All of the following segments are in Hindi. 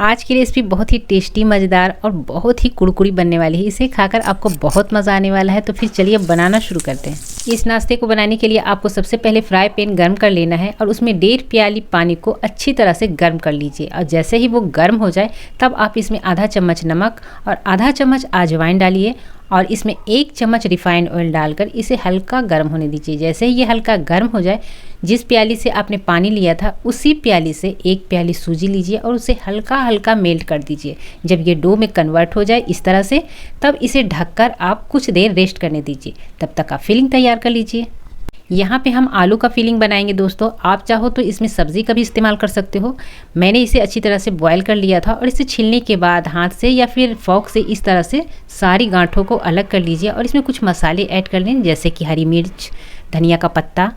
आज की रेसिपी बहुत ही टेस्टी, मज़ेदार और बहुत ही कुरकुरी बनने वाली है। इसे खाकर आपको बहुत मज़ा आने वाला है। तो फिर चलिए बनाना शुरू करते हैं। इस नाश्ते को बनाने के लिए आपको सबसे पहले फ्राई पैन गर्म कर लेना है और उसमें 1.5 प्याली पानी को अच्छी तरह से गर्म कर लीजिए। और जैसे ही वो गर्म हो जाए तब आप इसमें आधा चम्मच नमक और आधा चम्मच अजवाइन डालिए और इसमें 1 चम्मच रिफाइंड ऑयल डालकर इसे हल्का गर्म होने दीजिए। जैसे ही ये हल्का गर्म हो जाए, जिस प्याली से आपने पानी लिया था उसी प्याली से 1 प्याली सूजी लीजिए और उसे हल्का हल्का मेल्ट कर दीजिए। जब ये डो में कन्वर्ट हो जाए इस तरह से, तब इसे ढककर आप कुछ देर रेस्ट करने दीजिए। तब तक आप फिलिंग तैयार कर लीजिए। यहाँ पे हम आलू का फिलिंग बनाएंगे दोस्तों। आप चाहो तो इसमें सब्ज़ी का भी इस्तेमाल कर सकते हो। मैंने इसे अच्छी तरह से बॉयल कर लिया था और इसे छीलने के बाद हाथ से या फिर फॉक से इस तरह से सारी गांठों को अलग कर लीजिए और इसमें कुछ मसाले ऐड कर लें, जैसे कि हरी मिर्च, धनिया का पत्ता।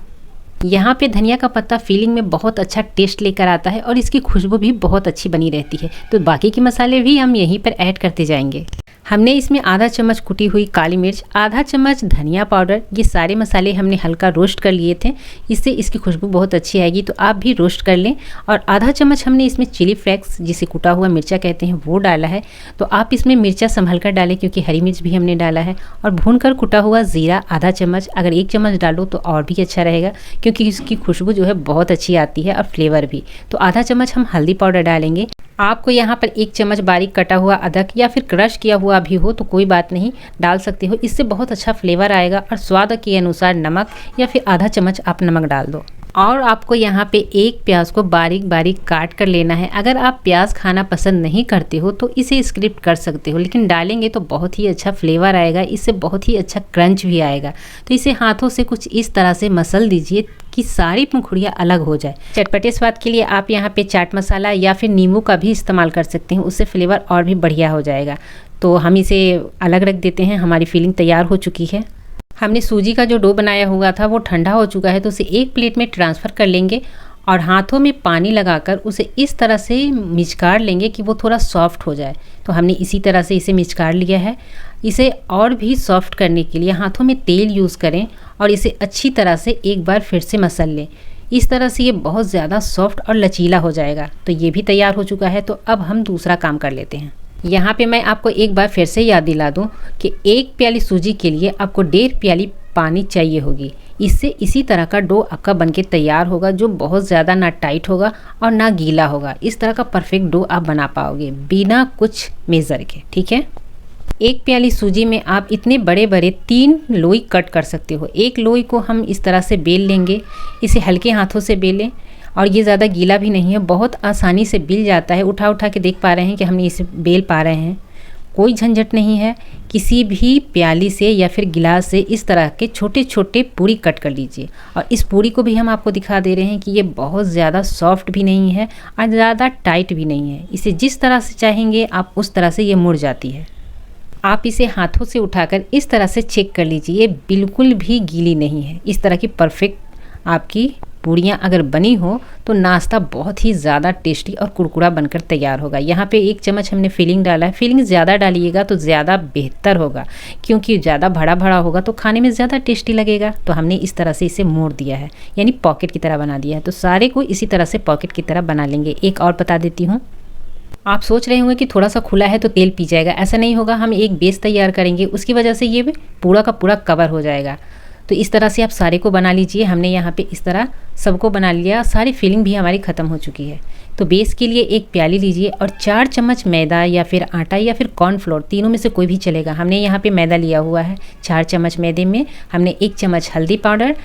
यहाँ पे धनिया का पत्ता फिलिंग में बहुत अच्छा टेस्ट लेकर आता है और इसकी खुशबू भी बहुत अच्छी बनी रहती है। तो बाकी के मसाले भी हम यहीं पर ऐड करते जाएंगे। हमने इसमें आधा चम्मच कुटी हुई काली मिर्च, आधा चम्मच धनिया पाउडर, ये सारे मसाले हमने हल्का रोस्ट कर लिए थे। इससे इसकी खुशबू बहुत अच्छी आएगी, तो आप भी रोस्ट कर लें। और आधा चम्मच हमने इसमें चिली फ्लेक्स, जिसे कुटा हुआ मिर्चा कहते हैं, वो डाला है। तो आप इसमें मिर्चा संभल कर डालें क्योंकि हरी मिर्च भी हमने डाला है। और भूनकर कुटा हुआ ज़ीरा आधा चम्मच, अगर 1 चम्मच डालो तो और भी अच्छा रहेगा क्योंकि इसकी खुशबू जो है बहुत अच्छी आती है और फ्लेवर भी। तो आधा चम्मच हम हल्दी पाउडर डालेंगे। आपको यहाँ पर 1 चम्मच बारीक कटा हुआ अदरक या फिर क्रश किया हुआ भी हो तो कोई बात नहीं, डाल सकते हो। इससे बहुत अच्छा फ्लेवर आएगा। और स्वाद के अनुसार नमक या फिर आधा चम्मच आप नमक डाल दो। और आपको यहाँ पे 1 प्याज को बारीक बारीक काट कर लेना है। अगर आप प्याज खाना पसंद नहीं करते हो तो इसे स्किप कर सकते हो, लेकिन डालेंगे तो बहुत ही अच्छा फ्लेवर आएगा। इससे बहुत ही अच्छा क्रंच भी आएगा। तो इसे हाथों से कुछ इस तरह से मसल दीजिए कि सारी पंखुड़ियाँ अलग हो जाए। चटपटे स्वाद के लिए आप यहाँ पे चाट मसाला या फिर नींबू का भी इस्तेमाल कर सकते हैं, उससे फ्लेवर और भी बढ़िया हो जाएगा। तो हम इसे अलग रख देते हैं। हमारी फिलिंग तैयार हो चुकी है। हमने सूजी का जो डो बनाया हुआ था वो ठंडा हो चुका है, तो उसे एक प्लेट में ट्रांसफ़र कर लेंगे और हाथों में पानी लगाकर उसे इस तरह से मिचकार लेंगे कि वो थोड़ा सॉफ्ट हो जाए। तो हमने इसी तरह से इसे मिचकार लिया है। इसे और भी सॉफ्ट करने के लिए हाथों में तेल यूज़ करें और इसे अच्छी तरह से एक बार फिर से मसल लें। इस तरह से ये बहुत ज़्यादा सॉफ्ट और लचीला हो जाएगा। तो ये भी तैयार हो चुका है। तो अब हम दूसरा काम कर लेते हैं। यहाँ पे मैं आपको एक बार फिर से याद दिला दूँ कि 1 प्याली सूजी के लिए आपको 1.5 प्याली पानी चाहिए होगी। इससे इसी तरह का डो आपका बनके तैयार होगा, जो बहुत ज़्यादा ना टाइट होगा और ना गीला होगा। इस तरह का परफेक्ट डो आप बना पाओगे बिना कुछ मेज़र के, ठीक है। 1 प्याली सूजी में आप इतने बड़े बड़े 3 लोई कट कर सकते हो। एक लोई को हम इस तरह से बेल लेंगे। इसे हल्के हाथों से बेलें और ये ज़्यादा गीला भी नहीं है, बहुत आसानी से बिल जाता है। उठा उठा के देख पा रहे हैं कि हमने इसे बेल पा रहे हैं। कोई झंझट नहीं है। किसी भी प्याली से या फिर गिलास से इस तरह के छोटे छोटे पूरी कट कर लीजिए। और इस पूरी को भी हम आपको दिखा दे रहे हैं कि ये बहुत ज़्यादा सॉफ्ट भी नहीं है और ज़्यादा टाइट भी नहीं है। इसे जिस तरह से चाहेंगे आप उस तरह से ये मुड़ जाती है। आप इसे हाथों से उठाकर इस तरह से चेक कर लीजिए, ये बिल्कुल भी गीली नहीं है। इस तरह की परफेक्ट आपकी पूड़ियाँ अगर बनी हो तो नाश्ता बहुत ही ज़्यादा टेस्टी और कुरकुरा बनकर तैयार होगा। यहाँ पे 1 चम्मच हमने फिलिंग डाला है। फिलिंग ज़्यादा डालिएगा तो ज़्यादा बेहतर होगा, क्योंकि ज़्यादा भरा भरा होगा तो खाने में ज़्यादा टेस्टी लगेगा। तो हमने इस तरह से इसे मोड़ दिया है, यानी पॉकेट की तरह बना दिया है। तो सारे को इसी तरह से पॉकेट की तरह बना लेंगे। एक और बता देती हूँ, आप सोच रहे होंगे कि थोड़ा सा खुला है तो तेल पी जाएगा। ऐसा नहीं होगा। हम एक बेस तैयार करेंगे, उसकी वजह से ये पूरा का पूरा कवर हो जाएगा। तो इस तरह से आप सारे को बना लीजिए। हमने यहाँ पे इस तरह सबको बना लिया। सारी फिलिंग भी हमारी ख़त्म हो चुकी है। तो बेस के लिए 1 प्याली लीजिए और 4 चम्मच मैदा या फिर आटा या फिर कॉर्नफ्लोर, तीनों में से कोई भी चलेगा। हमने यहाँ पे मैदा लिया हुआ है। 4 चम्मच मैदे में हमने 1 चम्मच हल्दी पाउडर,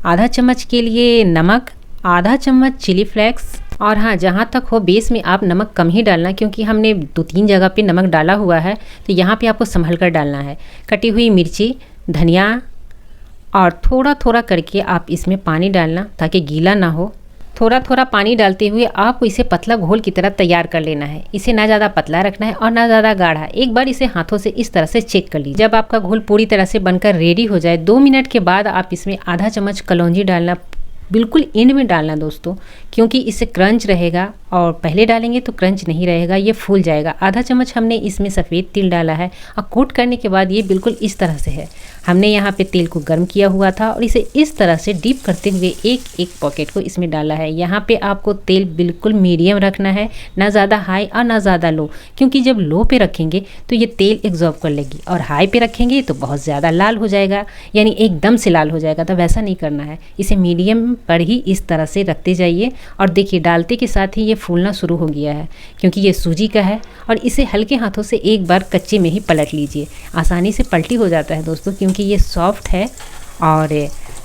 आधा चम्मच के लिए नमक, आधा चम्मच चिली फ्लेक्स। और हाँ, जहाँ तक हो बेस में आप नमक कम ही डालना, क्योंकि हमने 2-3 जगह पे नमक डाला हुआ है। तो यहाँ पे आपको संभल कर डालना है। कटी हुई मिर्ची, धनिया, और थोड़ा थोड़ा करके आप इसमें पानी डालना ताकि गीला ना हो। थोड़ा थोड़ा पानी डालते हुए आपको इसे पतला घोल की तरह तैयार कर लेना है। इसे ना ज़्यादा पतला रखना है और ना ज़्यादा गाढ़ा। एक बार इसे हाथों से इस तरह से चेक कर लीजिए। जब आपका घोल पूरी तरह से बनकर रेडी हो जाए, 2 मिनट के बाद आप इसमें आधा चम्मच कलौंजी डालना। बिल्कुल एंड में डालना दोस्तों, क्योंकि इससे क्रंच रहेगा और पहले डालेंगे तो क्रंच नहीं रहेगा, ये फूल जाएगा। आधा चम्मच हमने इसमें सफ़ेद तिल डाला है और कोट करने के बाद ये बिल्कुल इस तरह से है। हमने यहाँ पे तेल को गर्म किया हुआ था और इसे इस तरह से डीप करते हुए एक एक पॉकेट को इसमें डाला है। यहाँ पे आपको तेल बिल्कुल मीडियम रखना है, ना ज़्यादा हाई और ना ज़्यादा लो, क्योंकि जब लो पे रखेंगे तो ये तेल एग्जॉर्ब कर लेगी और हाई पे रखेंगे तो बहुत ज़्यादा लाल हो जाएगा, यानी एकदम से लाल हो जाएगा। तो वैसा नहीं करना है, इसे मीडियम पर ही इस तरह से रखते जाइए। और देखिए डालते के साथ ही ये फूलना शुरू हो गया है, क्योंकि ये सूजी का है। और इसे हल्के हाथों से एक बार कच्चे में ही पलट लीजिए, आसानी से पलटी हो जाता है दोस्तों, क्योंकि ये सॉफ्ट है। और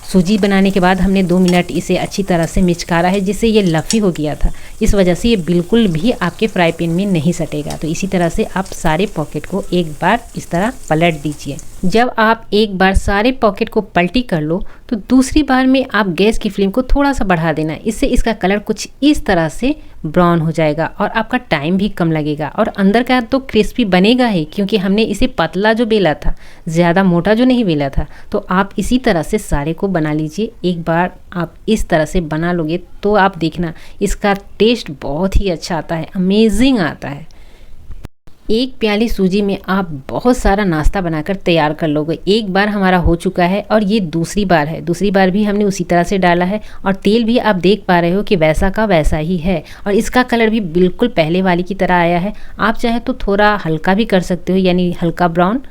सूजी बनाने के बाद हमने 2 मिनट इसे अच्छी तरह से मिचकारा है, जिससे ये लफ़ी हो गया था। इस वजह से ये बिल्कुल भी आपके फ्राई पैन में नहीं सटेगा। तो इसी तरह से आप सारे पॉकेट को एक बार इस तरह पलट दीजिए। जब आप एक बार सारे पॉकेट को पलटी कर लो तो दूसरी बार में आप गैस की फ्लेम को थोड़ा सा बढ़ा देना। इससे इसका कलर कुछ इस तरह से ब्राउन हो जाएगा और आपका टाइम भी कम लगेगा और अंदर का तो क्रिस्पी बनेगा ही, क्योंकि हमने इसे पतला जो बेला था, ज़्यादा मोटा जो नहीं बेला था। तो आप इसी तरह से सारे को बना लीजिए। एक बार आप इस तरह से बना लोगे तो आप देखना इसका टेस्ट बहुत ही अच्छा आता है, अमेजिंग आता है। एक प्याली सूजी में आप बहुत सारा नाश्ता बनाकर तैयार कर लोगे। एक बार हमारा हो चुका है और ये दूसरी बार है। दूसरी बार भी हमने उसी तरह से डाला है और तेल भी आप देख पा रहे हो कि वैसा का वैसा ही है और इसका कलर भी बिल्कुल पहले वाली की तरह आया है। आप चाहे तो थोड़ा हल्का भी कर सकते हो, यानी हल्का ब्राउन।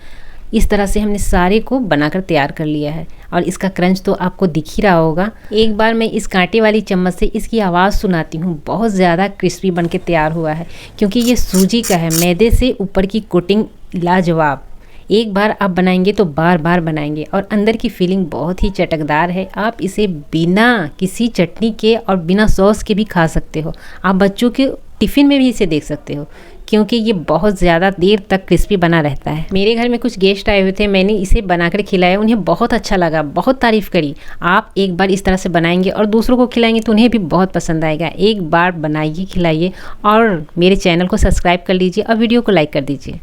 इस तरह से हमने सारे को बनाकर तैयार कर लिया है और इसका क्रंच तो आपको दिख ही रहा होगा। एक बार मैं इस कांटे वाली चम्मच से इसकी आवाज़ सुनाती हूँ। बहुत ज़्यादा क्रिस्पी बन के तैयार हुआ है, क्योंकि ये सूजी का है, मैदे से ऊपर की कोटिंग लाजवाब। एक बार आप बनाएंगे तो बार बार बनाएंगे और अंदर की फीलिंग बहुत ही चटकदार है। आप इसे बिना किसी चटनी के और बिना सॉस के भी खा सकते हो। आप बच्चों के टिफ़िन में भी इसे देख सकते हो, क्योंकि ये बहुत ज़्यादा देर तक क्रिस्पी बना रहता है। मेरे घर में कुछ गेस्ट आए हुए थे, मैंने इसे बनाकर खिलाया, उन्हें बहुत अच्छा लगा, बहुत तारीफ़ करी। आप एक बार इस तरह से बनाएंगे और दूसरों को खिलाएंगे तो उन्हें भी बहुत पसंद आएगा। एक बार बनाइए, खिलाइए और मेरे चैनल को सब्सक्राइब कर लीजिए और वीडियो को लाइक कर दीजिए।